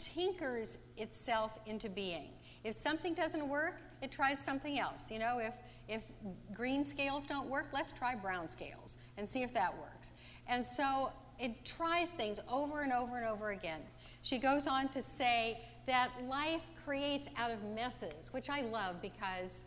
tinkers itself into being. If something doesn't work, it tries something else. You know, if green scales don't work, let's try brown scales and see if that works. And so it tries things over and over and over again. She goes on to say that life creates out of messes, which I love because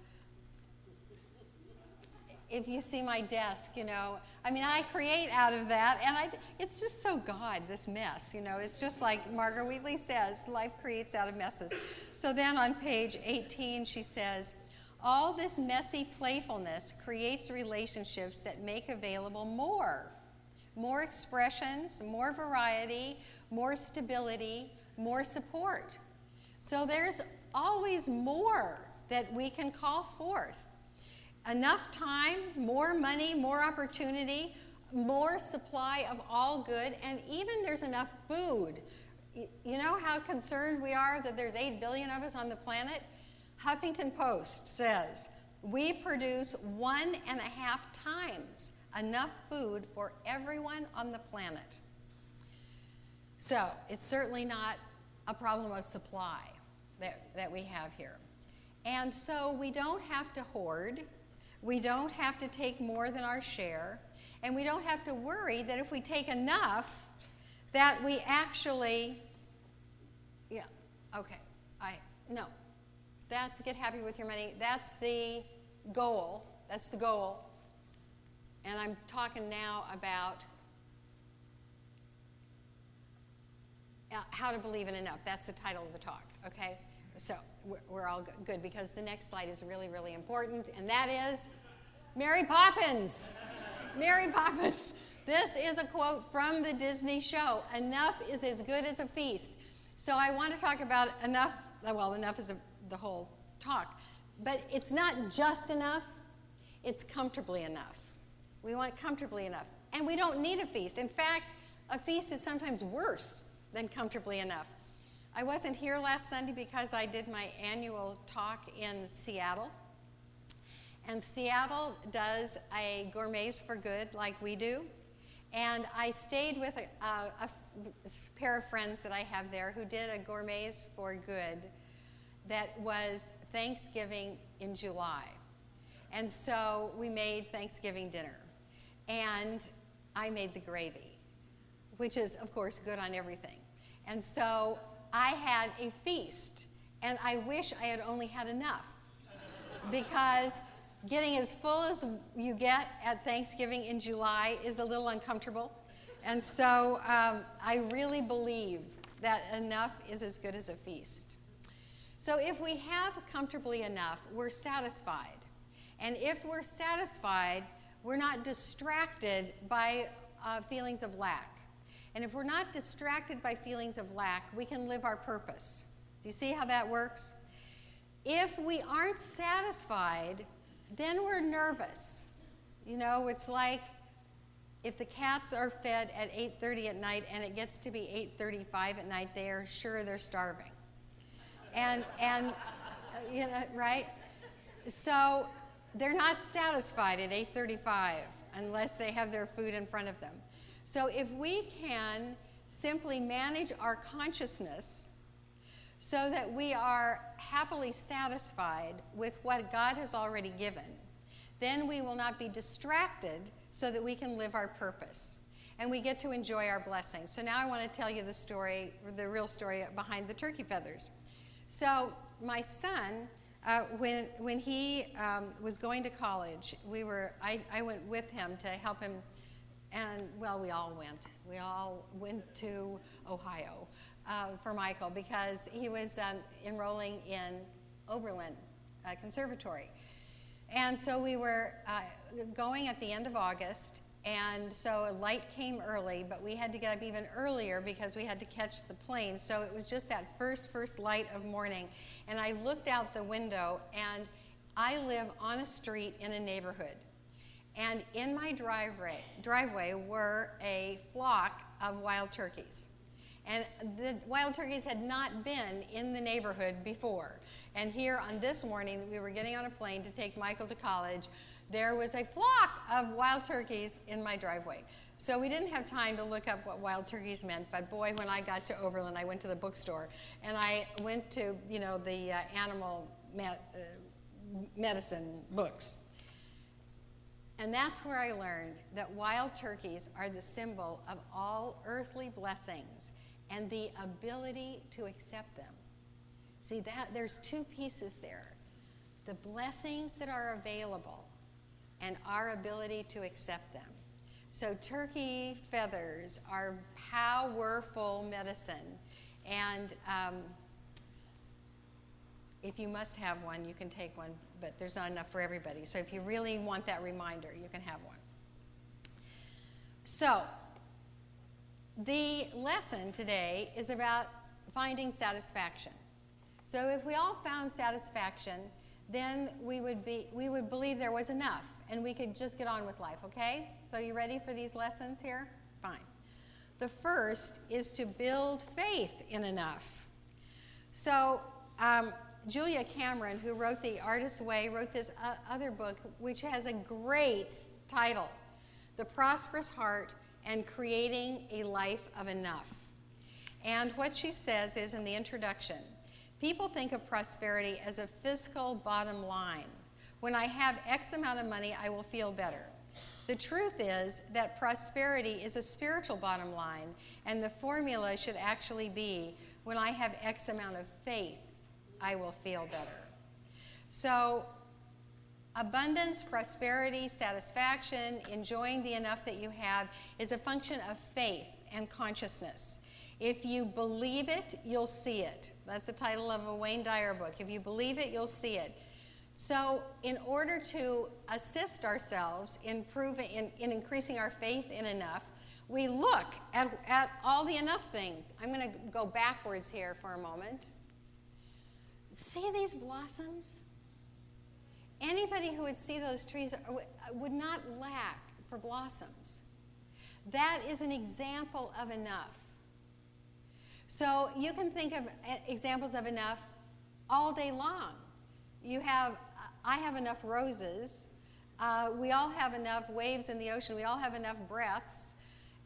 if you see my desk, you know, I mean, I create out of that, and it's just so God, this mess, you know. It's just like Margaret Wheatley says, life creates out of messes. So then on page 18, she says, all this messy playfulness creates relationships that make available more expressions, more variety, more stability, more support. So there's always more that we can call forth. Enough time, more money, more opportunity, more supply of all good, and even there's enough food. You know how concerned we are that there's 8 billion of us on the planet? Huffington Post says, we produce 1.5 times enough food for everyone on the planet. So it's certainly not a problem of supply that we have here. And so we don't have to hoard. We don't have to take more than our share, and we don't have to worry that if we take enough, that we actually, no, that's get happy with your money. That's the goal. That's the goal. And I'm talking now about how to believe in enough. That's the title of the talk, okay? So we're all good because the next slide is really, really important, and that is Mary Poppins. Mary Poppins. This is a quote from the Disney show. Enough is as good as a feast. So I want to talk about enough. Well, enough is the whole talk. But it's not just enough. It's comfortably enough. We want comfortably enough. And we don't need a feast. In fact, a feast is sometimes worse than comfortably enough. I wasn't here last Sunday because I did my annual talk in Seattle. And Seattle does a Gourmets for Good like we do. And I stayed with a pair of friends that I have there who did a Gourmets for Good that was Thanksgiving in July. And so we made Thanksgiving dinner. And I made the gravy, which is, of course, good on everything. And so I had a feast, and I wish I had only had enough, because getting as full as you get at Thanksgiving in July is a little uncomfortable. And so I really believe that enough is as good as a feast. So if we have comfortably enough, we're satisfied. And if we're satisfied, we're not distracted by feelings of lack. And if we're not distracted by feelings of lack, we can live our purpose. Do you see how that works? If we aren't satisfied, then we're nervous. You know, it's like if the cats are fed at 8:30 at night and it gets to be 8:35 at night, they are sure they're starving. And you know, right? So they're not satisfied at 8:35 unless they have their food in front of them. So if we can simply manage our consciousness so that we are happily satisfied with what God has already given, then we will not be distracted so that we can live our purpose. And we get to enjoy our blessings. So now I want to tell you the story, the real story behind the turkey feathers. So my son, when he was going to college, I went with him to help him. And, well, we all went. We all went to Ohio for Michael because he was enrolling in Oberlin Conservatory. And so we were going at the end of August, and so light came early, but we had to get up even earlier because we had to catch the plane. So it was just that first light of morning. And I looked out the window, and I live on a street in a neighborhood. And in my driveway were a flock of wild turkeys. And the wild turkeys had not been in the neighborhood before. And here on this morning, we were getting on a plane to take Michael to college. There was a flock of wild turkeys in my driveway. So we didn't have time to look up what wild turkeys meant, but boy, when I got to Oberlin, I went to the bookstore, and I went to, you know, the animal medicine books. And that's where I learned that wild turkeys are the symbol of all earthly blessings and the ability to accept them. See, that there's two pieces there. The blessings that are available and our ability to accept them. So turkey feathers are powerful medicine. And if you must have one, you can take one, but there's not enough for everybody. So if you really want that reminder, you can have one. So the lesson today is about finding satisfaction. So if we all found satisfaction, then we would believe there was enough, and we could just get on with life, okay? So you ready for these lessons here? Fine. The first is to build faith in enough. So Julia Cameron, who wrote The Artist's Way, wrote this other book, which has a great title, The Prosperous Heart and Creating a Life of Enough. And what she says is in the introduction, people think of prosperity as a fiscal bottom line. When I have X amount of money, I will feel better. The truth is that prosperity is a spiritual bottom line, and the formula should actually be, when I have X amount of faith, I will feel better. So abundance, prosperity, satisfaction, enjoying the enough that you have is a function of faith and consciousness. If you believe it, you'll see it. That's the title of a Wayne Dyer book. If you believe it, you'll see it. So in order to assist ourselves in increasing our faith in enough, we look at all the enough things. I'm going to go backwards here for a moment. See these blossoms? Anybody who would see those trees would not lack for blossoms. That is an example of enough. So you can think of examples of enough all day long. I have enough roses. We all have enough waves in the ocean. We all have enough breaths.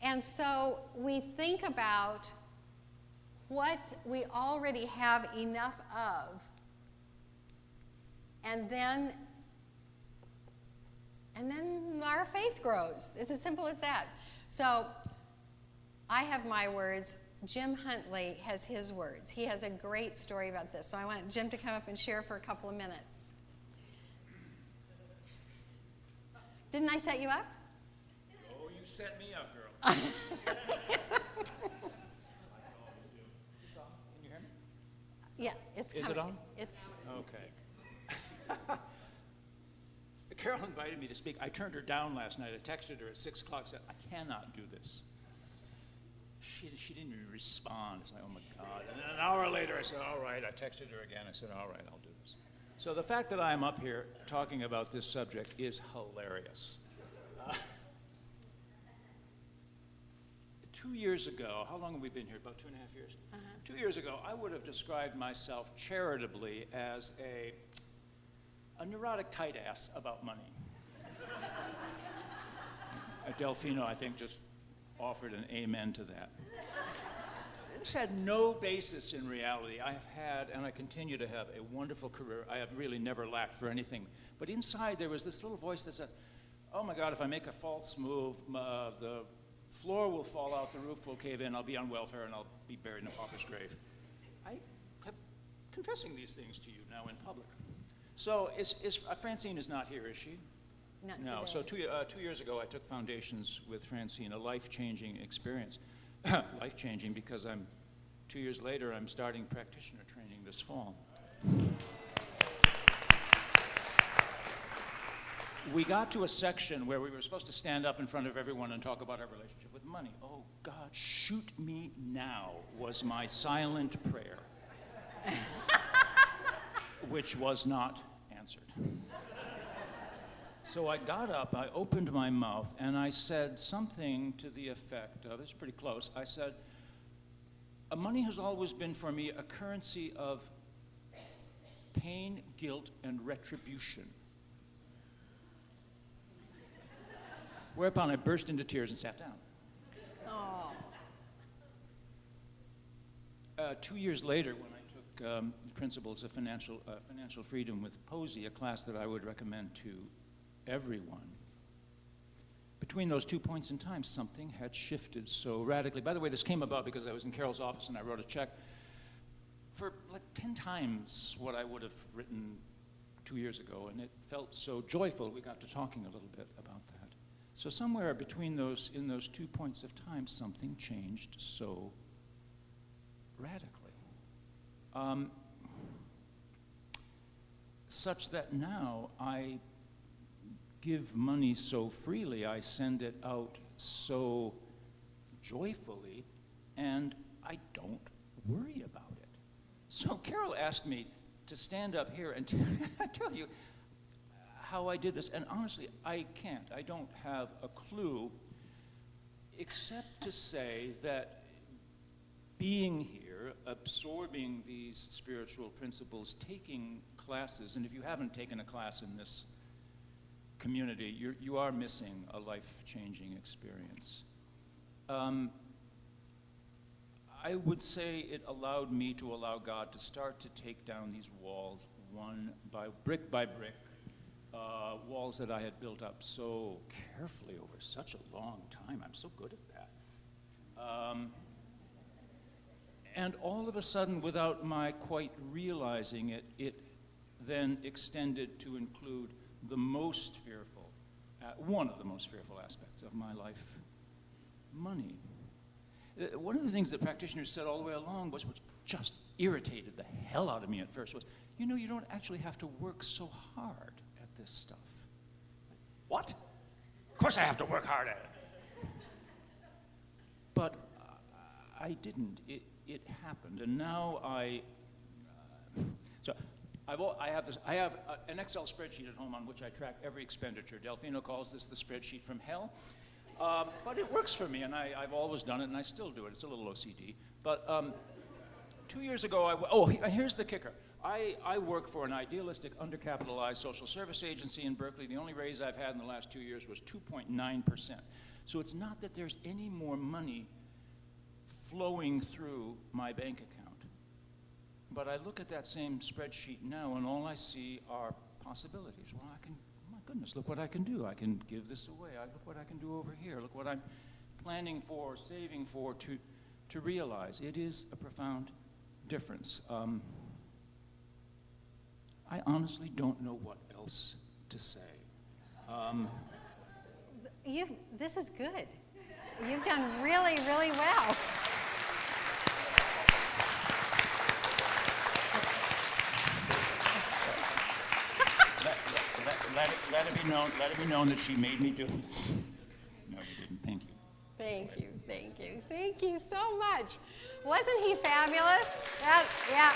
And so we think about what we already have enough of, and then our faith grows. It's as simple as that. So I have my words. Jim Huntley has his words. He has a great story about this. So I want Jim to come up and share for a couple of minutes. Didn't I set you up? Oh, you set me up, girl. Can you hear me? Yeah, it's coming. Is it on? It's okay. Karyl invited me to speak. I turned her down last night. I texted her at 6 o'clock, said, I cannot do this. She didn't even respond. It's like, oh my God. And then an hour later, I said, all right. I texted her again. I said, all right, I'll do this. So the fact that I'm up here talking about this subject is hilarious. 2 years ago, how long have we been here? About 2.5 years? 2 years ago, I would have described myself charitably as a neurotic tight ass about money. Delfino, I think, just offered an amen to that. This had no basis in reality. I have had, and I continue to have, a wonderful career. I have really never lacked for anything. But inside there was this little voice that said, oh my God, if I make a false move, the floor will fall out, the roof will cave in, I'll be on welfare, and I'll be buried in a pauper's grave. I kept confessing these things to you now in public. So Francine is not here, is she? not No, today. so 2 years ago I took Foundations with Francine, a life-changing experience. Life-changing because 2 years later, I'm starting practitioner training this fall. We got to a section where we were supposed to stand up in front of everyone and talk about our relationship with money. Oh God, shoot me now was my silent prayer, which was not answered. So I got up, I opened my mouth, and I said something to the effect of, it's pretty close, I said, money has always been for me a currency of pain, guilt, and retribution. Whereupon I burst into tears and sat down. Oh. 2 years later, when I took Principles of Financial Freedom with Posi, a class that I would recommend to everyone, between those 2 points in time, something had shifted so radically. By the way, this came about because I was in Karyl's office and I wrote a check for like 10 times what I would have written 2 years ago, and it felt so joyful. We got to talking a little bit about that. So somewhere between in those 2 points of time, something changed so radically. Such that now I give money so freely, I send it out so joyfully, and I don't worry about it. So Karyl asked me to stand up here and tell you how I did this, and honestly, I can't. I don't have a clue, except to say that being here, absorbing these spiritual principles, taking classes, and if you haven't taken a class in this community, you are missing a life-changing experience. I would say it allowed me to allow God to start to take down these walls brick by brick, walls that I had built up so carefully over such a long time. I'm so good at that. And all of a sudden, without my quite realizing it, it then extended to include the most fearful, one of the most fearful aspects of my life, money. One of the things that practitioners said all the way along which just irritated the hell out of me at first was, you know, you don't actually have to work so hard at this stuff. What? Of course I have to work hard at it. But I didn't. It happened, and now I have an Excel spreadsheet at home on which I track every expenditure. Delfino calls this the spreadsheet from hell. But it works for me, and I've always done it, and I still do it. It's a little OCD. But 2 years ago, here's the kicker. I work for an idealistic, undercapitalized social service agency in Berkeley. The only raise I've had in the last 2 years was 2.9%. So it's not that there's any more money flowing through my bank account. But I look at that same spreadsheet now, and all I see are possibilities. Well, my goodness, look what I can do. I can give this away. Look what I can do over here. Look what I'm planning for, saving for, to realize. It is a profound difference. I honestly don't know what else to say. This is good. You've done really, really well. Let it be known that she made me do this. No, you didn't. Thank you. Thank you so much. Wasn't he fabulous? Yeah.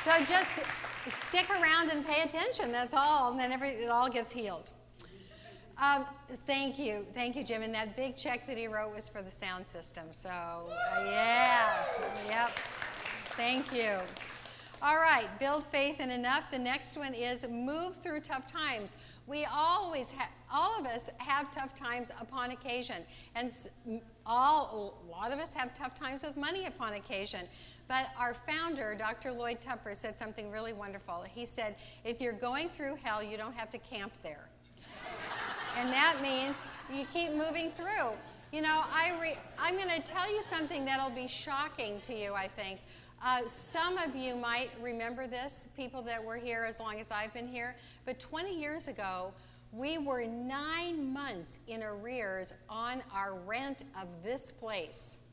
So just stick around and pay attention, that's all, and then it all gets healed. Thank you, Jim. And that big check that he wrote was for the sound system. So, yep. Thank you. All right, build faith in enough. The next one is move through tough times. All of us have tough times upon occasion, and a lot of us have tough times with money upon occasion. But our founder, Dr. Lloyd Tupper, said something really wonderful. He said, if you're going through hell, you don't have to camp there. And that means you keep moving through. You know, I'm going to tell you something that'll be shocking to you, I think. Some of you might remember this, people that were here as long as I've been here. But 20 years ago, we were 9 months in arrears on our rent of this place.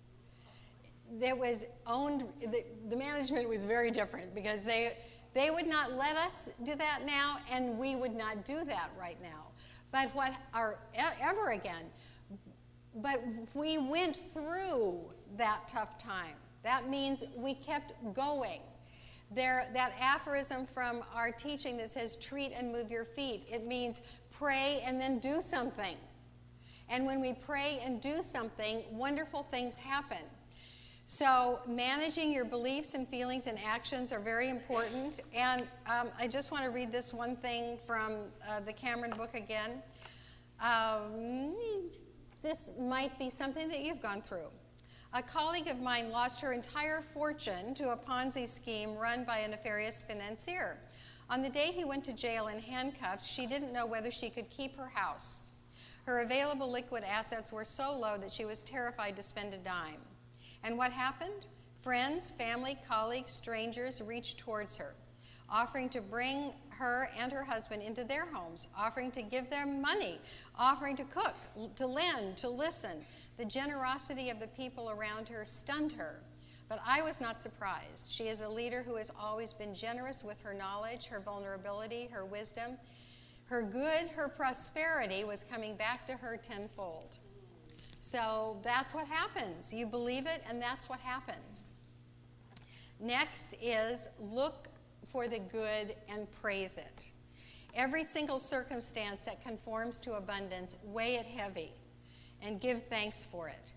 That was owned, the management was very different because they would not let us do that now, and we would not do that right now. But ever again. But we went through that tough time. That means we kept going. That aphorism from our teaching that says, treat and move your feet, it means pray and then do something. And when we pray and do something, wonderful things happen. So managing your beliefs and feelings and actions are very important. And I just want to read this one thing from the Cameron book again. This might be something that you've gone through. A colleague of mine lost her entire fortune to a Ponzi scheme run by a nefarious financier. On the day he went to jail in handcuffs, she didn't know whether she could keep her house. Her available liquid assets were so low that she was terrified to spend a dime. And what happened? Friends, family, colleagues, strangers reached towards her, offering to bring her and her husband into their homes, offering to give them money, offering to cook, to lend, to listen. The generosity of the people around her stunned her. But I was not surprised. She is a leader who has always been generous with her knowledge, her vulnerability, her wisdom. Her good, her prosperity was coming back to her tenfold. So that's what happens. You believe it, and that's what happens. Next is look for the good and praise it. Every single circumstance that conforms to abundance, weigh it heavy and give thanks for it.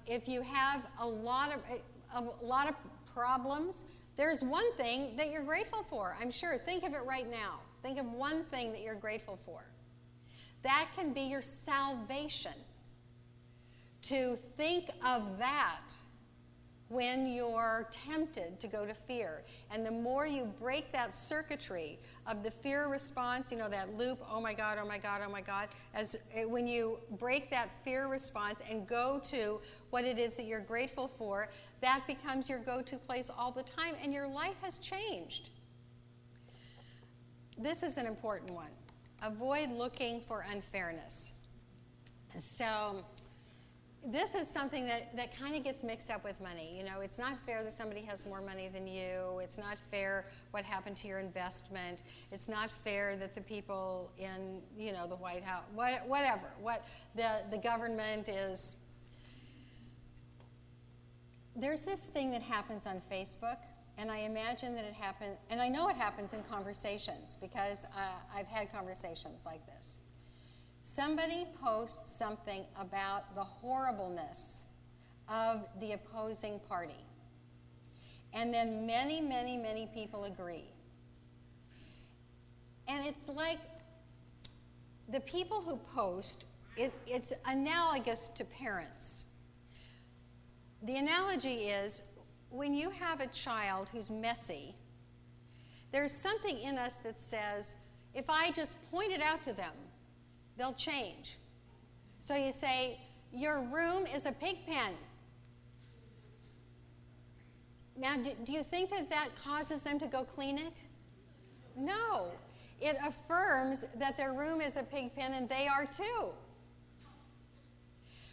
If you have a lot of problems, there's one thing that you're grateful for. I'm sure. Think of it right now. Think of one thing that you're grateful for. That can be your salvation. To think of that when you're tempted to go to fear. And the more you break that circuitry of the fear response, you know, that loop, oh my God, oh my God, oh my God, when you break that fear response and go to what it is that you're grateful for, that becomes your go-to place all the time, and your life has changed. This is an important one. Avoid looking for unfairness. So this is something that kind of gets mixed up with money. You know, it's not fair that somebody has more money than you. It's not fair what happened to your investment. It's not fair that the people in, you know, the White House, whatever, what the government is. There's this thing that happens on Facebook, and I imagine that it happens, and I know it happens in conversations because I've had conversations like this. Somebody posts something about the horribleness of the opposing party. And then many, many, many people agree. And it's like the people who post, it's analogous to parents. The analogy is when you have a child who's messy, there's something in us that says, if I just point it out to them, they'll change. So you say, your room is a pig pen. Now, do you think that causes them to go clean it? No. It affirms that their room is a pig pen and they are too.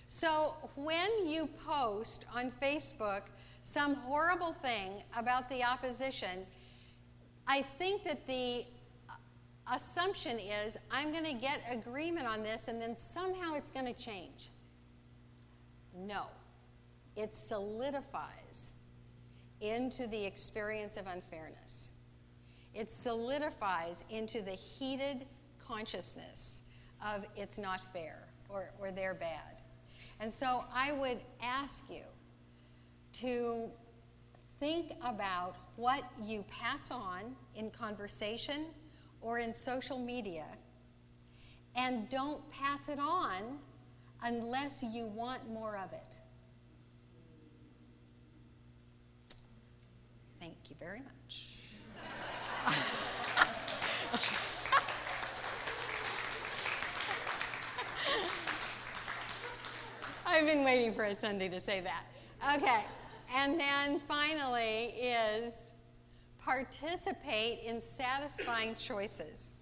So when you post on Facebook some horrible thing about the opposition, I think that the assumption is, I'm going to get agreement on this and then somehow it's going to change. No. It solidifies into the experience of unfairness. It solidifies into the heated consciousness of it's not fair or they're bad. And so I would ask you to think about what you pass on in conversation or in social media, and don't pass it on unless you want more of it. Thank you very much. I've been waiting for a Sunday to say that. Okay, and then finally is participate in satisfying choices.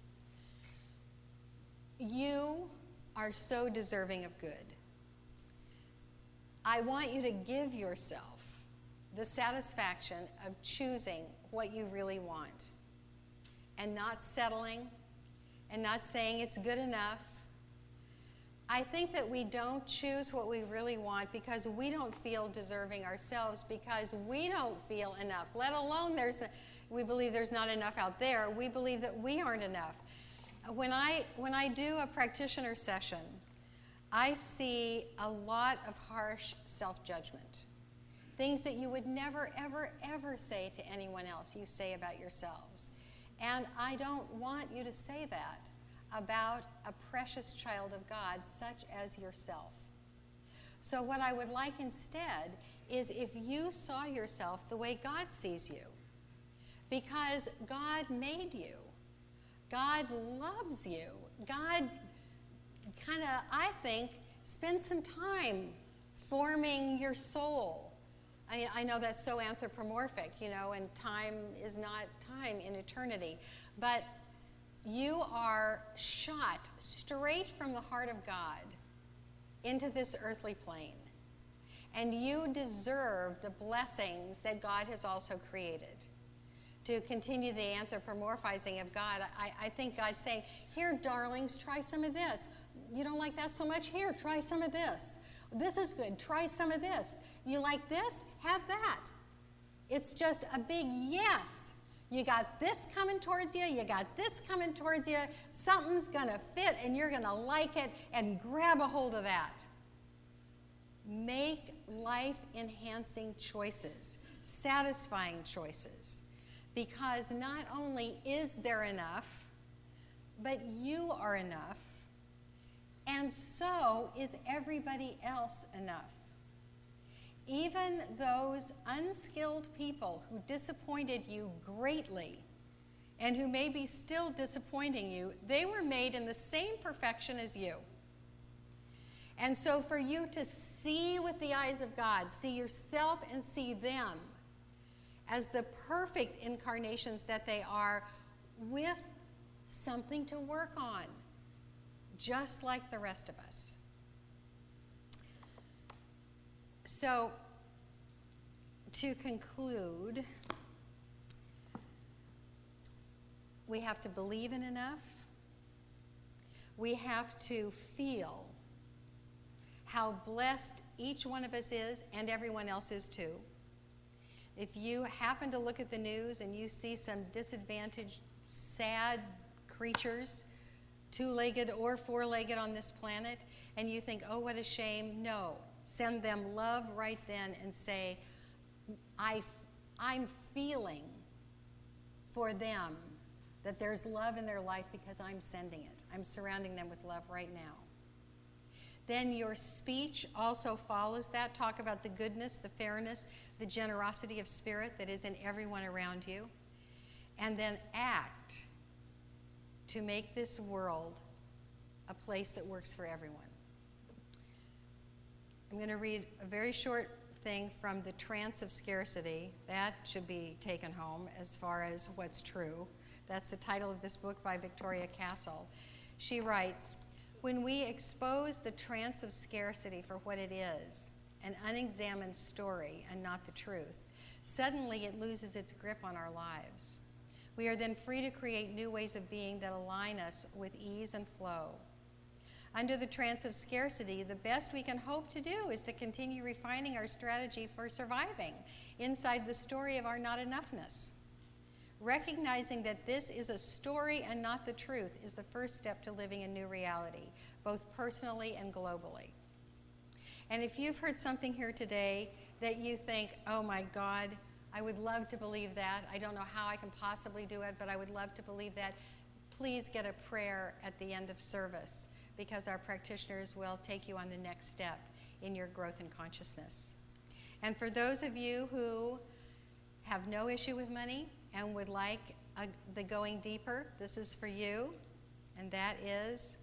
You are so deserving of good. I want you to give yourself the satisfaction of choosing what you really want and not settling and not saying it's good enough. I think that we don't choose what we really want because we don't feel deserving ourselves, because we don't feel enough, let alone we believe there's not enough out there. We believe that we aren't enough. When I do a practitioner session, I see a lot of harsh self-judgment. Things that you would never, ever, ever say to anyone else, you say about yourselves. And I don't want you to say that about a precious child of God such as yourself. So what I would like instead is if you saw yourself the way God sees you, because God made you. God loves you. God kind of, I think, spends some time forming your soul. I know that's so anthropomorphic, and time is not time in eternity. But you are shot straight from the heart of God into this earthly plane. And you deserve the blessings that God has also created. To continue the anthropomorphizing of God, I think God's saying, here, darlings, try some of this. You don't like that so much? Here, try some of this. This is good. Try some of this. You like this? Have that. It's just a big yes. You got this coming towards you. You got this coming towards you. Something's going to fit, and you're going to like it, and grab a hold of that. Make life-enhancing choices, satisfying choices, because not only is there enough, but you are enough, and so is everybody else enough. Even those unskilled people who disappointed you greatly and who may be still disappointing you, they were made in the same perfection as you. And so for you to see with the eyes of God, see yourself and see them as the perfect incarnations that they are, with something to work on, just like the rest of us. So, to conclude, we have to believe in enough. We have to feel how blessed each one of us is, and everyone else is too. If you happen to look at the news and you see some disadvantaged, sad creatures, two-legged or four-legged on this planet, and you think, oh, what a shame, no. Send them love right then and say, I'm feeling for them that there's love in their life because I'm sending it. I'm surrounding them with love right now. Then your speech also follows that. Talk about the goodness, the fairness, the generosity of spirit that is in everyone around you. And then act to make this world a place that works for everyone. I'm going to read a very short thing from The Trance of Scarcity. That should be taken home as far as what's true. That's the title of this book by Victoria Castle. She writes, when we expose the trance of scarcity for what it is, an unexamined story and not the truth, suddenly it loses its grip on our lives. We are then free to create new ways of being that align us with ease and flow. Under the trance of scarcity, the best we can hope to do is to continue refining our strategy for surviving inside the story of our not enoughness. Recognizing that this is a story and not the truth is the first step to living a new reality, both personally and globally. And if you've heard something here today that you think, oh my God, I would love to believe that. I don't know how I can possibly do it, but I would love to believe that. Please get a prayer at the end of service, because our practitioners will take you on the next step in your growth in consciousness. And for those of you who have no issue with money and would like the going deeper, this is for you, and that is,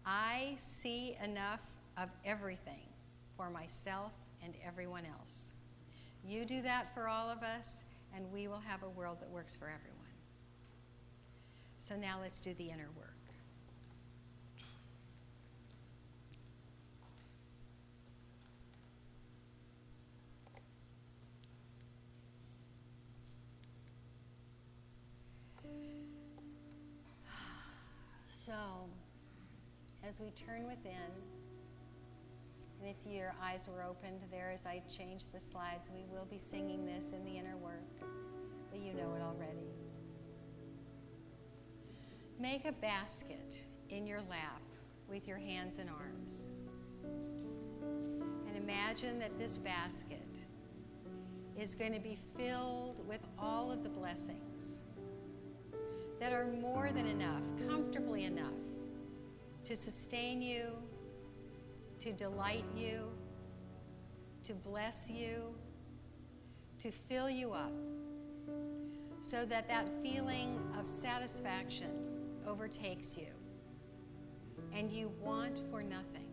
I see enough of everything for myself and everyone else. You do that for all of us, and we will have a world that works for everyone. So now let's do the inner work. So, as we turn within, and if your eyes were opened there as I change the slides, we will be singing this in the inner work, but you know it already. Make a basket in your lap with your hands and arms. And imagine that this basket is going to be filled with all of the blessings that are more than enough, comfortably enough, to sustain you, to delight you, to bless you, to fill you up, so that that feeling of satisfaction overtakes you, and you want for nothing.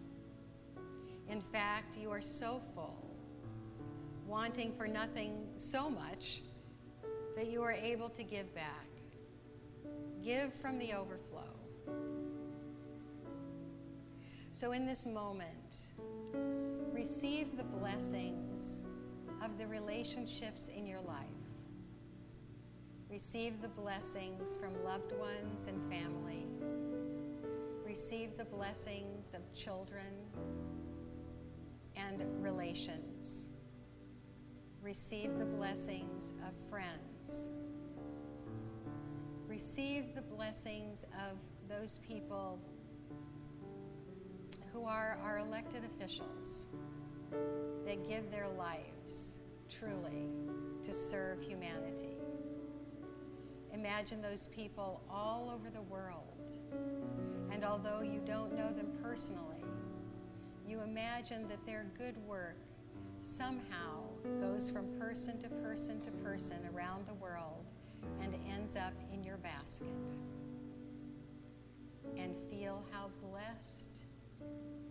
In fact, you are so full, wanting for nothing so much, that you are able to give back. Give from the overflow. So in this moment, receive the blessings of the relationships in your life. Receive the blessings from loved ones and family. Receive the blessings of children and relations. Receive the blessings of friends. Receive the blessings of those people who are our elected officials that give their lives truly to serve humanity. Imagine those people all over the world, and although you don't know them personally, you imagine that their good work somehow goes from person to person to person around the world and ends up in your basket. And feel how blessed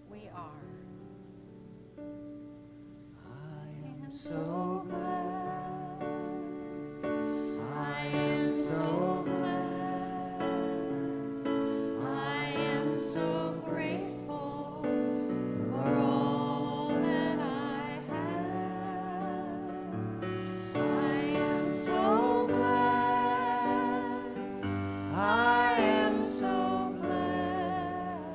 we are. I am so blessed. I am so blessed. I am so grateful for all that I have. I am so blessed. I am so blessed.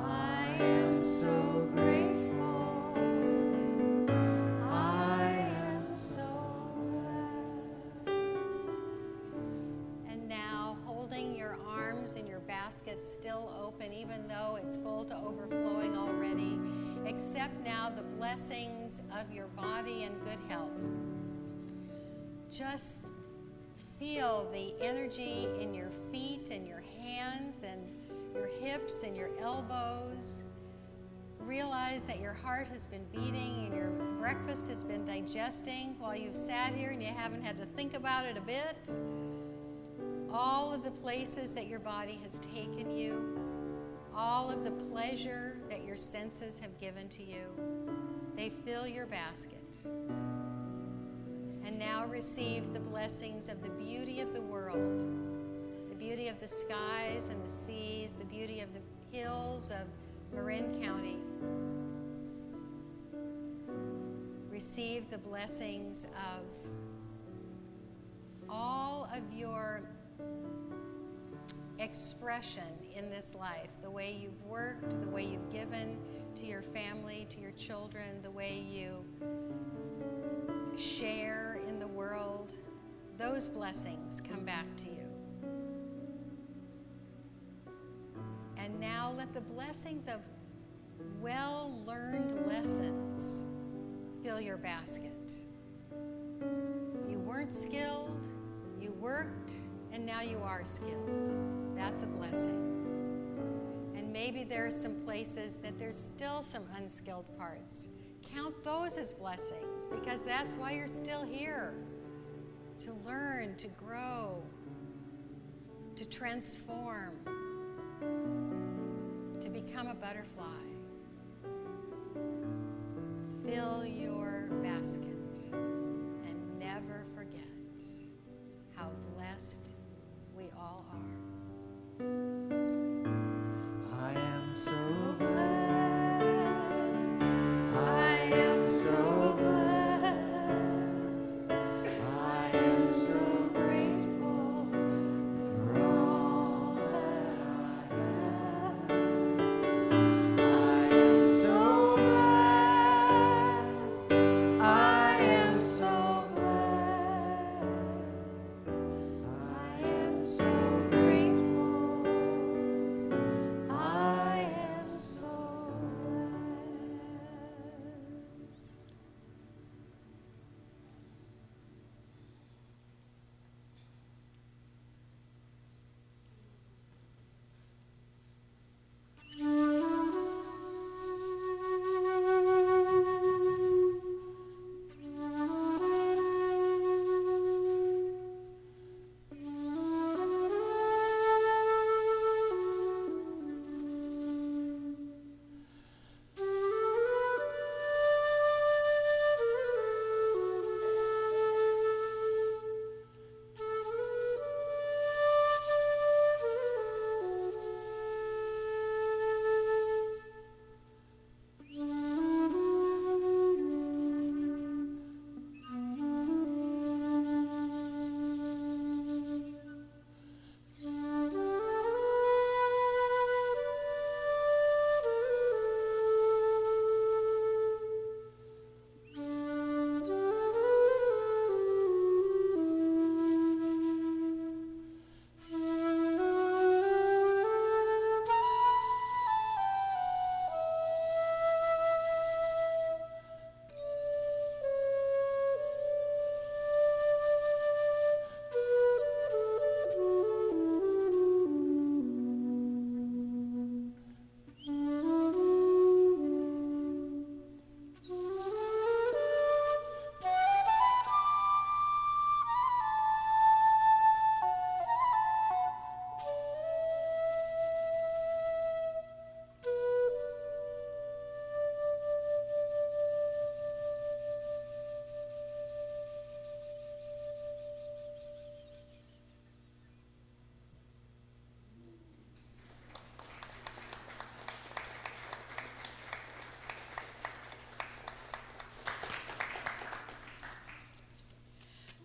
I am so grateful. I am so blessed. And now, holding your arms and your basket still open, even though it's full to overflowing already, accept now the blessings of your body and good health. Just feel the energy in your feet and your hands and your hips and your elbows. Realize that your heart has been beating and your breakfast has been digesting while you've sat here and you haven't had to think about it a bit. All of the places that your body has taken you, all of the pleasure that your senses have given to you, they fill your basket. And now receive the blessings of the beauty of the world, the beauty of the skies and the seas, the beauty of the hills of Marin County. Receive the blessings of all of your expression in this life, the way you've worked, the way you've given to your family, to your children, the way you share in the world. Those blessings come back to you. And now let the blessings of well-learned lessons fill your basket. You weren't skilled, you worked, and now you are skilled. That's a blessing. And maybe there are some places that there's still some unskilled parts. Count those as blessings, because that's why you're still here. To learn, to grow, to transform, to become a butterfly. Fill your basket and never forget how blessed we all are. I am so blessed. I am so blessed. I am so grateful for all that I have. I am so blessed.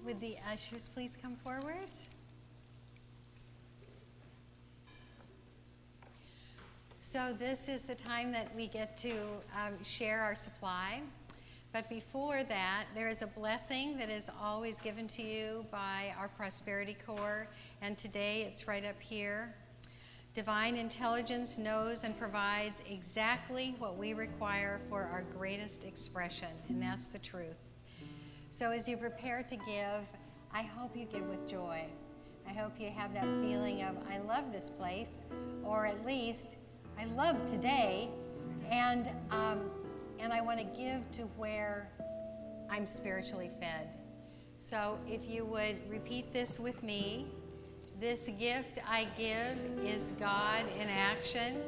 Would the ushers please come forward? So this is the time that we get to share our supply. But before that, there is a blessing that is always given to you by our Prosperity Corps, and today it's right up here. Divine intelligence knows and provides exactly what we require for our greatest expression, and that's the truth. So as you prepare to give, I hope you give with joy. I hope you have that feeling of, I love this place, or at least, I love today, and I want to give to where I'm spiritually fed. So if you would repeat this with me. This gift I give is God in action.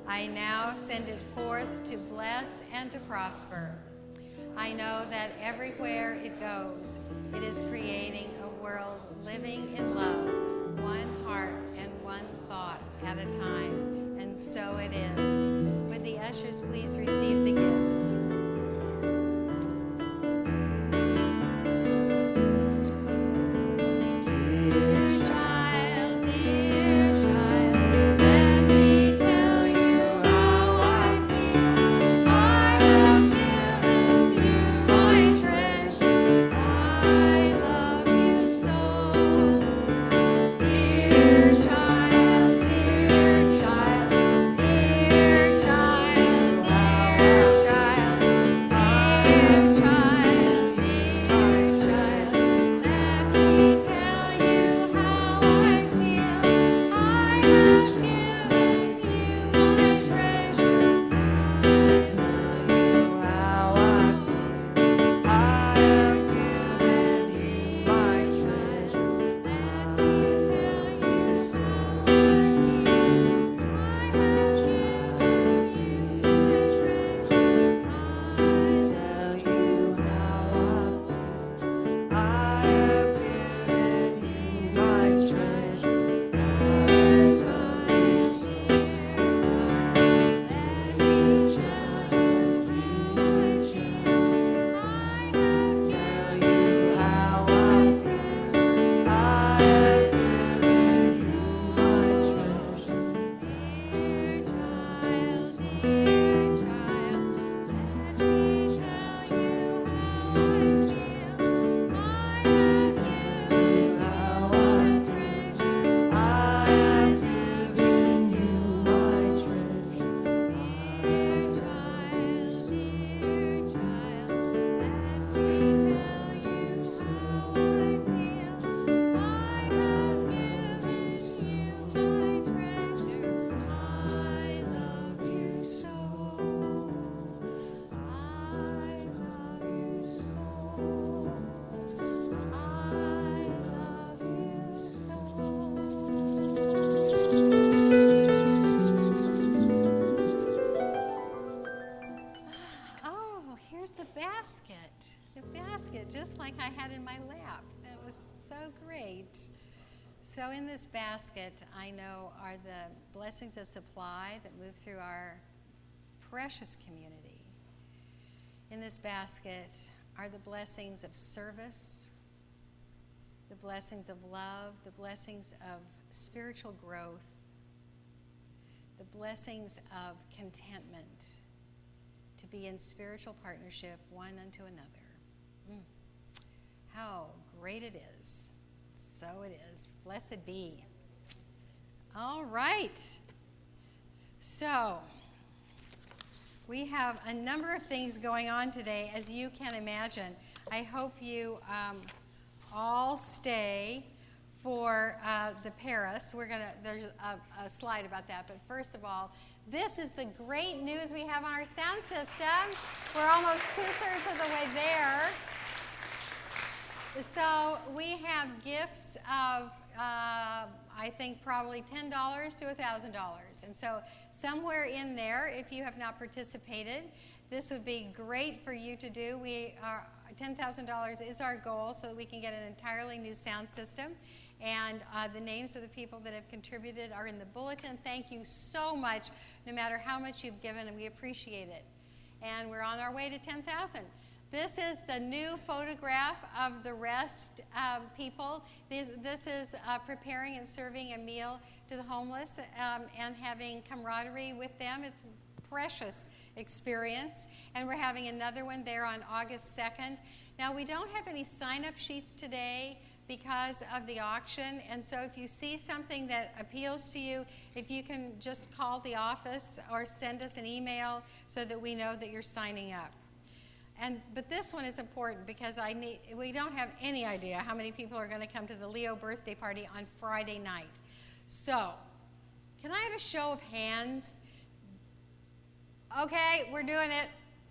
I now send it forth to bless and to prosper. I know that everywhere it goes, it is creating a world living in love, one heart and one thought at a time. And so it is. Would the ushers please receive the gifts? Just like I had in my lap. That was so great. So in this basket, I know, are the blessings of supply that move through our precious community. In this basket are the blessings of service, the blessings of love, the blessings of spiritual growth, the blessings of contentment, to be in spiritual partnership one unto another. How great it is. So it is. Blessed be. All right. So we have a number of things going on today, as you can imagine. I hope you all stay for the Paris. There's a slide about that. But first of all, this is the great news we have on our sound system. We're almost 2/3 of the way there. So we have gifts of, I think, probably $10 to $1,000. And so somewhere in there, if you have not participated, this would be great for you to do. $10,000 is our goal so that we can get an entirely new sound system. And the names of the people that have contributed are in the bulletin. Thank you so much, no matter how much you've given, and we appreciate it. And we're on our way to 10,000. This is the new photograph of the rest people. This is preparing and serving a meal to the homeless and having camaraderie with them. It's a precious experience. And we're having another one there on August 2nd. Now, we don't have any sign-up sheets today because of the auction, and so if you see something that appeals to you, if you can just call the office or send us an email so that we know that you're signing up. But this one is important because we don't have any idea how many people are going to come to the Leo birthday party on Friday night. So, can I have a show of hands? Okay, we're doing it.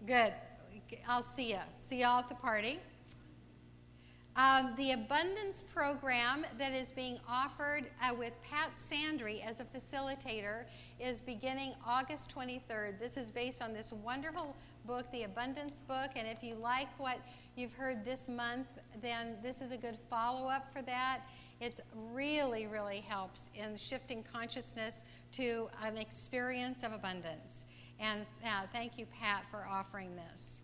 Good. I'll see you. See y'all at the party. The Abundance Program that is being offered with Pat Sandry as a facilitator is beginning August 23rd. This is based on this wonderful book, the Abundance Book, and if you like what you've heard this month, then this is a good follow-up for that. It really, really helps in shifting consciousness to an experience of abundance. And thank you, Pat, for offering this.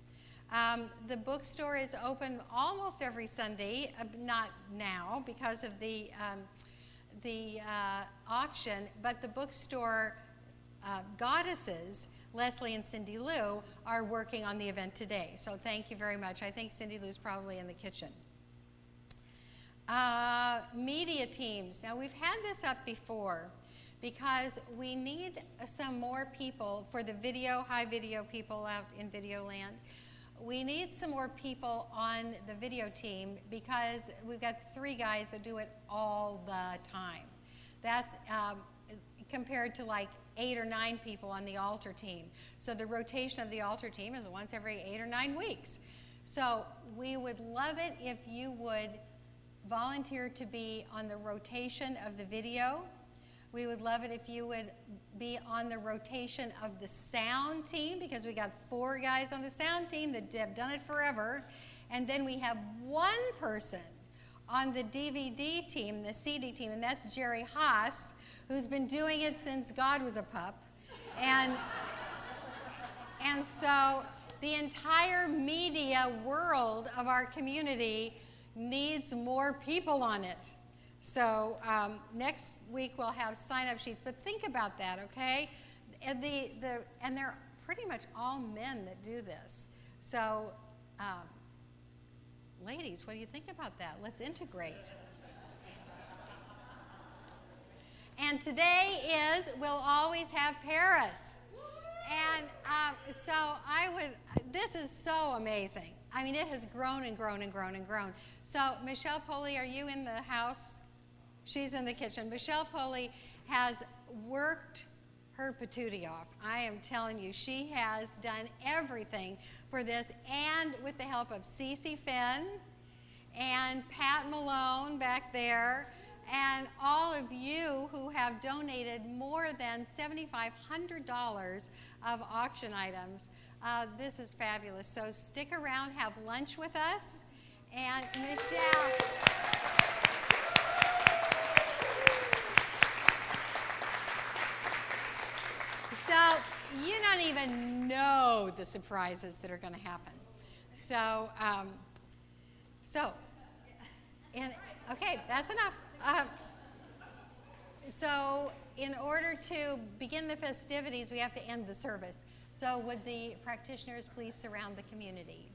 The bookstore is open almost every Sunday, not now because of the auction, but the bookstore goddesses, Leslie and Cindy Lou, are working on the event today. So thank you very much. I think Cindy Lou's probably in the kitchen. Media teams. Now, we've had this up before because we need some more people for the high video people out in video land. We need some more people on the video team because we've got 3 guys that do it all the time. That's compared to like 8 or 9 people on the altar team. So the rotation of the altar team is once every 8 or 9 weeks. So we would love it if you would volunteer to be on the rotation of the video. We would love it if you would be on the rotation of the sound team because we got 4 guys on the sound team that have done it forever. And then we have 1 person on the DVD team, the CD team, and that's Jerry Haas, who's been doing it since God was a pup. And so the entire media world of our community needs more people on it. So next week we'll have sign-up sheets, but think about that, okay? And they're pretty much all men that do this. So, ladies, what do you think about that? Let's integrate. And today we'll always have Paris. And so this is so amazing. I mean, it has grown and grown and grown and grown. So, Michelle Poley, are you in the house? She's in the kitchen. Michelle Poley has worked her patootie off. I am telling you, she has done everything for this, and with the help of Ceci, Fenn, and Pat Malone back there, and all of you who have donated more than $7,500 of auction items. This is fabulous. So stick around, have lunch with us, and Michelle. So you don't even know the surprises that are going to happen. So, okay, that's enough. So in order to begin the festivities, we have to end the service. So would the practitioners please surround the community?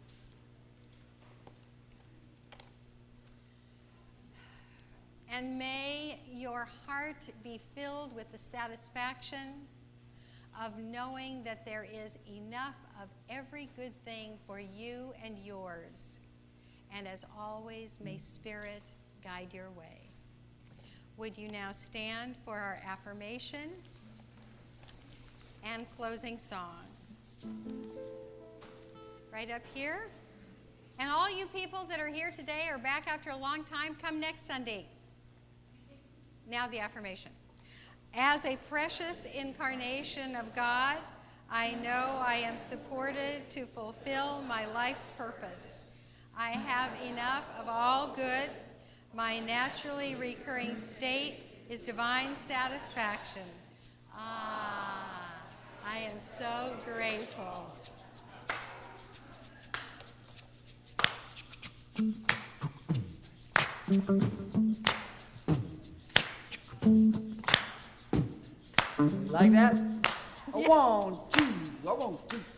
And may your heart be filled with the satisfaction of knowing that there is enough of every good thing for you and yours. And as always, may Spirit guide your way. Would you now stand for our affirmation and closing song? Right up here. And all you people that are here today or back after a long time, come next Sunday. Now the affirmation. As a precious incarnation of God, I know I am supported to fulfill my life's purpose. I have enough of all good. My naturally recurring state is divine satisfaction. I am so grateful. Like that? A 1, 2, a 1, 2.